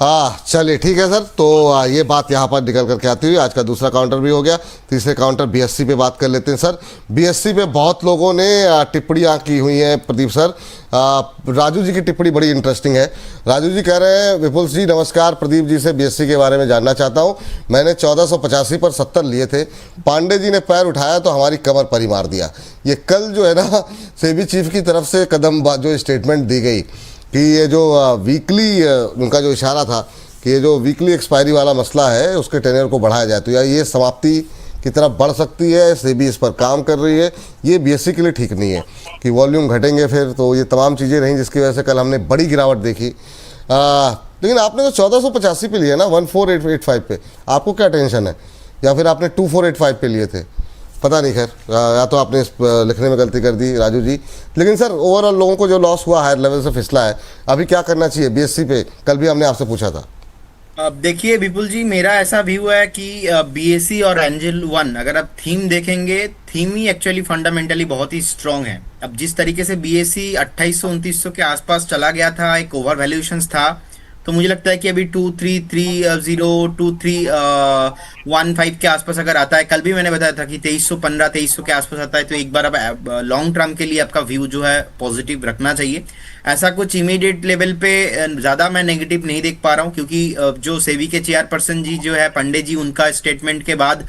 हाँ चलिए ठीक है सर। तो ये बात यहाँ पर निकल करके आती हुई आज का दूसरा काउंटर भी हो गया। तीसरे काउंटर बीएससी पे बात कर लेते हैं सर। बीएससी पे बहुत लोगों ने टिप्पणियाँ की हुई हैं प्रदीप सर। राजू जी की टिप्पणी बड़ी इंटरेस्टिंग है। राजू जी कह रहे हैं, विपुल जी नमस्कार, प्रदीप जी से बीएससी के बारे में जानना चाहता हूँ। मैंने 1485 पर 70 लिए थे, पांडे जी ने पैर उठाया तो हमारी कमर पर ही मार दिया। ये कल जो है ना सेबी चीफ की तरफ से कदम जो स्टेटमेंट दी गई कि ये जो वीकली उनका जो इशारा था कि ये जो वीकली एक्सपायरी वाला मसला है उसके टेन्योर को बढ़ाया जाए, तो या ये समाप्ति की तरफ बढ़ सकती है। सेबी इस पर काम कर रही है। ये बीएससी के लिए ठीक नहीं है कि वॉल्यूम घटेंगे फिर, तो ये तमाम चीज़ें रहीं जिसकी वजह से कल हमने बड़ी गिरावट देखी। लेकिन आपने तो 1485 पे लिया ना, 14885 पे, आपको क्या टेंशन है? या फिर आपने 2485 पे लिए थे? पता नहीं, खैर या तो आपने लिखने में गलती कर दी राजू जी। लेकिन सर ओवरऑल लोगों को जो लॉस हुआ हायर लेवल से फिसला है, अभी क्या करना चाहिए बीएससी पे? कल भी हमने आपसे पूछा था। अब देखिए विपुल जी, मेरा ऐसा व्यू है कि बीएससी और एंजल वन, अगर आप थीम देखेंगे, थीम ही एक्चुअली फंडामेंटली बहुत ही स्ट्रांग है। अब जिस तरीके से बीएससी 2800-2900 के आसपास चला गया था, एक ओवर वैल्यूएशन था, तो मुझे लगता है कि अभी 2330 2315 के आसपास अगर आता है, कल भी मैंने बताया था कि 2315 2300 के आसपास आता है, तो एक बार अब लॉन्ग टर्म के लिए आपका व्यू जो है पॉजिटिव रखना चाहिए। ऐसा कुछ इमीडिएट लेवल पे ज़्यादा मैं नेगेटिव नहीं देख पा रहा हूँ, क्योंकि जो सेबी के चेयरपर्सन जी जो है पांडे जी, उनका स्टेटमेंट के बाद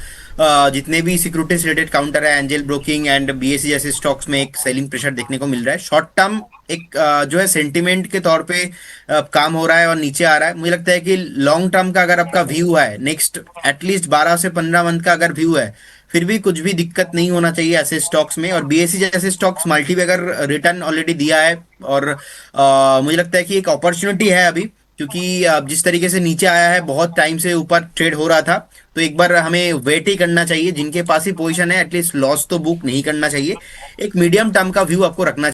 जितने भी सिक्योरिटीज रिलेटेड काउंटर है, एंजल ब्रोकिंग एंड बीएससी जैसे स्टॉक्स में एक सेलिंग प्रेशर देखने को मिल रहा है। शॉर्ट टर्म एक जो है सेंटिमेंट के तौर पे काम हो रहा है और नीचे आ रहा है। मुझे लगता है कि लॉन्ग टर्म का अगर आपका व्यू है, नेक्स्ट एटलीस्ट 12 से 15 मंथ का अगर व्यू है, फिर भी कुछ भी दिक्कत नहीं होना चाहिए ऐसे स्टॉक्स में। और बीएससी जैसे stocks multi bagger return already दिया है, और मुझे लगता है कि एक अपॉर्चुनिटी है अभी, क्योंकि जिस तरीके से नीचे आया है, बहुत टाइम से ऊपर ट्रेड हो रहा था, तो एक बार हमें वेट ही करना चाहिए। जिनके पास ही पोजीशन है, एटलीस्ट लॉस तो बुक नहीं करना चाहिए। एक मीडियम टर्म का व्यू आपको रखना